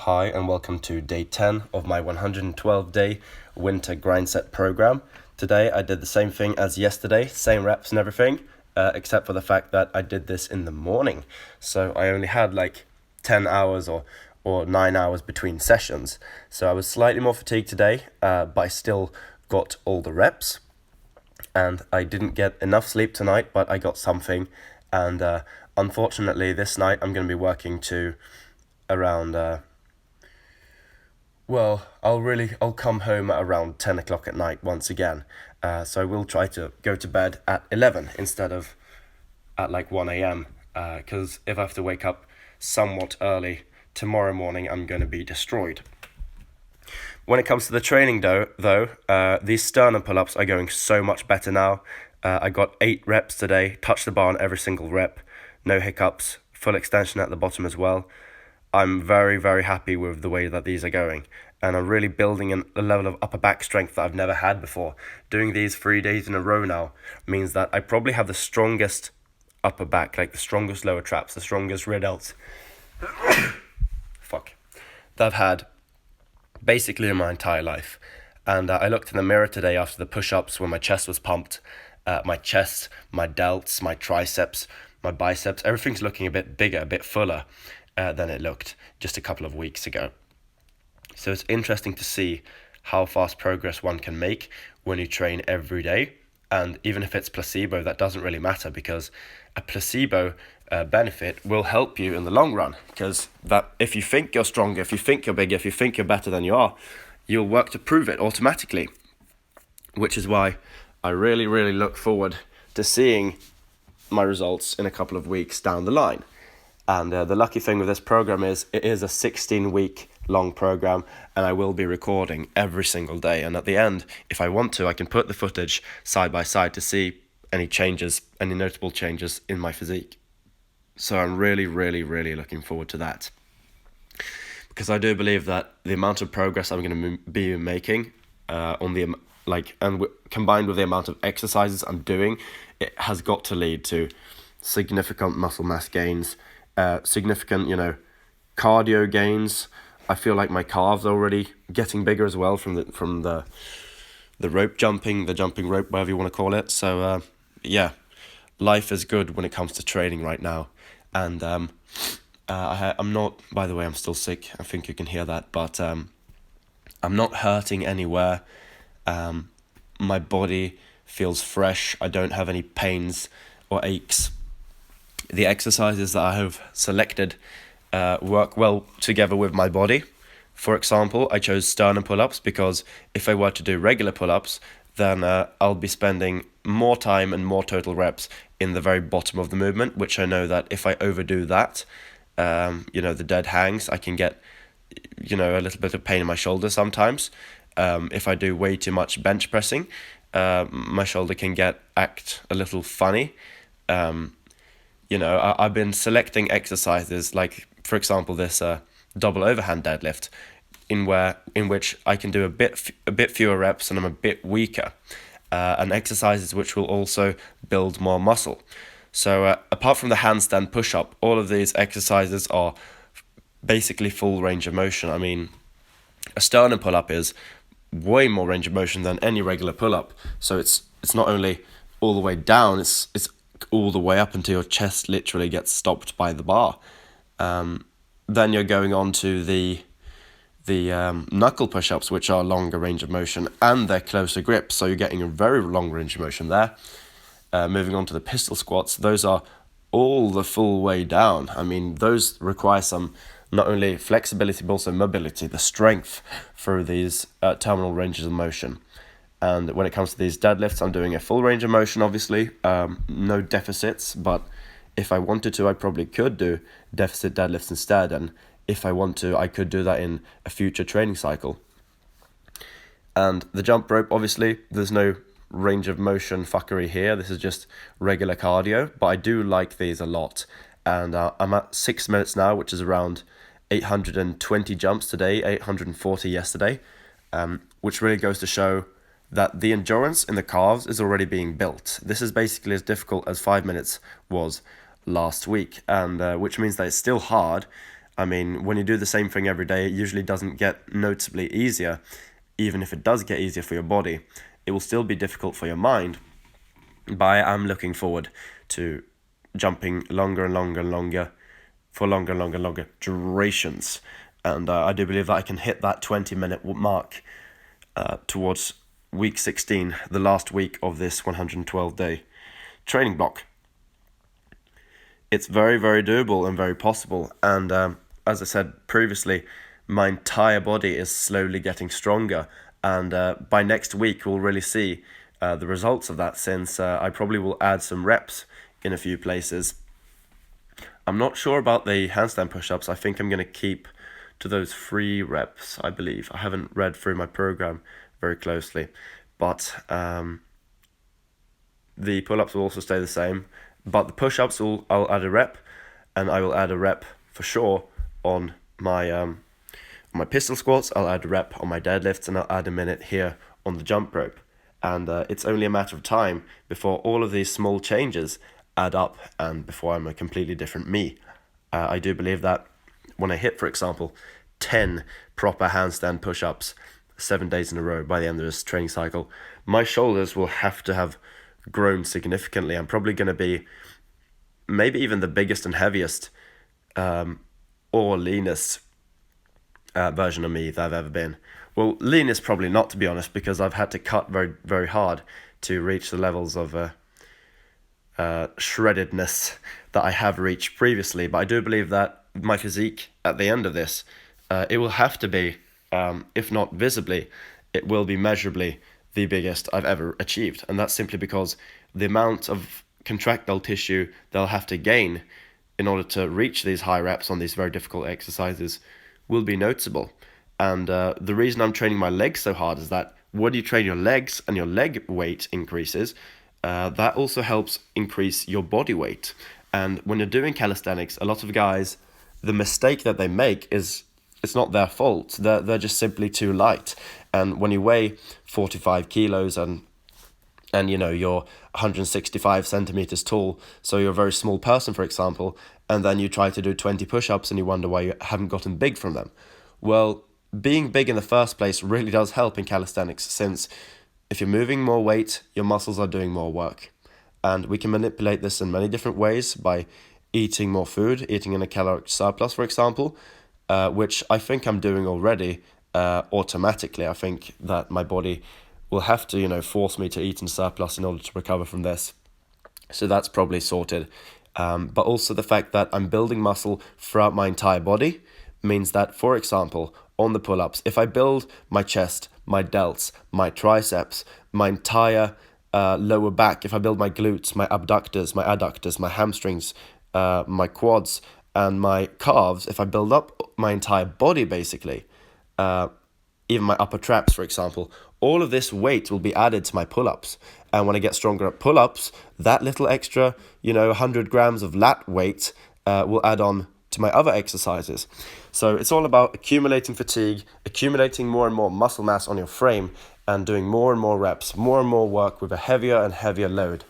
Hi and welcome to day 10 of my 112-day winter Grindset program. Today I did the same thing as yesterday, same reps and everything, except for the fact that I did this in the morning. So I only had like 10 hours or 9 hours between sessions. So I was slightly more fatigued today, but I still got all the reps. And I didn't get enough sleep tonight, but I got something. And unfortunately this night I'm going to be working to around... I'll come home at around 10 o'clock at night once again. So I will try to go to bed at 11 instead of at like 1 a.m. Because if I have to wake up somewhat early tomorrow morning, I'm going to be destroyed. When it comes to the training though, these sternum pull-ups are going so much better now. I got 8 reps today, touched the bar on every single rep, no hiccups, full extension at the bottom as well. I'm very, very happy with the way that these are going. And I'm really building a level of upper back strength that I've never had before. Doing these 3 days in a row now means that I probably have the strongest upper back, like the strongest lower traps, the strongest rear delts. That I've had basically in my entire life. And I looked in the mirror today after the push-ups when my chest was pumped. My chest, my delts, my triceps, my biceps, everything's looking a bit bigger, a bit fuller than it looked just a couple of weeks ago. So it's interesting to see how fast progress one can make when you train every day. And even if it's placebo, that doesn't really matter, because a placebo benefit will help you in the long run. Because that if you think you're stronger, if you think you're bigger, if you think you're better than you are, you'll work to prove it automatically. Which is why I really, really look forward to seeing my results in a couple of weeks down the line. And the lucky thing with this program is it is a 16-week long program, and I will be recording every single day. And at the end, if I want to, I can put the footage side by side to see any changes, any notable changes in my physique. So I'm really, really, really looking forward to that. Because I do believe that the amount of progress I'm going to be making combined with the amount of exercises I'm doing, it has got to lead to significant muscle mass gains, significant, cardio gains. I feel like my calves are already getting bigger as well from the rope jumping, the jumping rope, whatever you want to call it. So life is good when it comes to training right now. And I'm not, by the way, I'm still sick. I think you can hear that, but I'm not hurting anywhere. My body feels fresh. I don't have any pains or aches. The exercises that I have selected work well together with my body. For example, I chose sternum pull-ups because if I were to do regular pull-ups, then I'll be spending more time and more total reps in the very bottom of the movement, which I know that if I overdo that, the dead hangs, I can get, a little bit of pain in my shoulder sometimes. If I do way too much bench pressing, my shoulder can act a little funny. I've been selecting exercises like, for example, this double overhand deadlift, in which I can do a bit fewer reps and I'm a bit weaker, and exercises which will also build more muscle. So apart from the handstand push-up, all of these exercises are basically full range of motion. I mean, a sternum pull-up is way more range of motion than any regular pull-up. So it's not only all the way down, it's all the way up until your chest literally gets stopped by the bar. Then you're going on to the knuckle push-ups, which are longer range of motion and they're closer grip, so you're getting a very long range of motion there. Moving on to the pistol squats, those are all the full way down. I mean, those require some not only flexibility but also mobility, the strength through these terminal ranges of motion. And when it comes to these deadlifts, I'm doing a full range of motion, obviously, no deficits, but if I wanted to, I probably could do deficit deadlifts instead, and if I want to, I could do that in a future training cycle. And the jump rope, obviously, there's no range of motion fuckery here, this is just regular cardio, but I do like these a lot. And I'm at 6 minutes now, which is around 820 jumps today, 840 yesterday, which really goes to show that the endurance in the calves is already being built. This is basically as difficult as 5 minutes was last week, and which means that it's still hard. I mean, when you do the same thing every day, it usually doesn't get noticeably easier. Even if it does get easier for your body, it will still be difficult for your mind. But I am looking forward to jumping longer and longer and longer for longer and longer and longer durations. And I do believe that I can hit that 20-minute mark towards week 16, the last week of this 112-day training block. It's very, very doable and very possible. And as I said previously, my entire body is slowly getting stronger. And by next week, we'll really see the results of that, since I probably will add some reps in a few places. I'm not sure about the handstand push-ups. I think I'm going to keep to those 3 reps, I believe. I haven't read through my program very closely. But the pull-ups will also stay the same. But the push-ups, I'll add a rep, and I will add a rep for sure on my pistol squats. I'll add a rep on my deadlifts, and I'll add a minute here on the jump rope. And it's only a matter of time before all of these small changes add up and before I'm a completely different me. I do believe that when I hit, for example, 10 proper handstand push-ups 7 days in a row by the end of this training cycle, my shoulders will have to have grown significantly. I'm probably going to be maybe even the biggest and heaviest or leanest version of me that I've ever been. Well, lean is probably not, to be honest, because I've had to cut very, very hard to reach the levels of shreddedness that I have reached previously. But I do believe that my physique at the end of this, it will have to be, if not visibly, it will be measurably the biggest I've ever achieved. And that's simply because the amount of contractile tissue they'll have to gain in order to reach these high reps on these very difficult exercises will be noticeable. And the reason I'm training my legs so hard is that when you train your legs and your leg weight increases, that also helps increase your body weight. And when you're doing calisthenics, a lot of guys, the mistake that they make is it's not their fault. They're just simply too light. And when you weigh 45 kilos and you know you're 165 centimeters tall, so you're a very small person, for example, and then you try to do 20 push-ups and you wonder why you haven't gotten big from them. Well, being big in the first place really does help in calisthenics, since if you're moving more weight, your muscles are doing more work. And we can manipulate this in many different ways by eating more food, eating in a caloric surplus, for example, which I think I'm doing already automatically. I think that my body will have to, force me to eat in surplus in order to recover from this. So that's probably sorted. But also the fact that I'm building muscle throughout my entire body means that, for example, on the pull-ups, if I build my chest, my delts, my triceps, my entire lower back, if I build my glutes, my abductors, my adductors, my hamstrings, my quads, and my calves, if I build up my entire body, basically, even my upper traps, for example, all of this weight will be added to my pull-ups. And when I get stronger at pull-ups, that little extra, 100 grams of lat weight will add on to my other exercises. So it's all about accumulating fatigue, accumulating more and more muscle mass on your frame, and doing more and more reps, more and more work with a heavier and heavier load.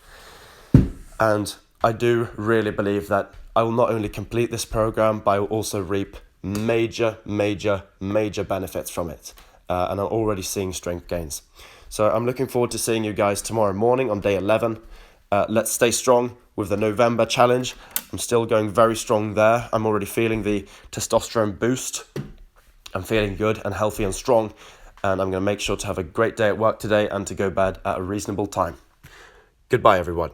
And I do really believe that I will not only complete this program, but I will also reap major benefits from it. And I'm already seeing strength gains. So I'm looking forward to seeing you guys tomorrow morning on day 11. Let's stay strong with the November challenge. I'm still going very strong there. I'm already feeling the testosterone boost. I'm feeling good and healthy and strong. And I'm going to make sure to have a great day at work today and to go bed at a reasonable time. Goodbye, everyone.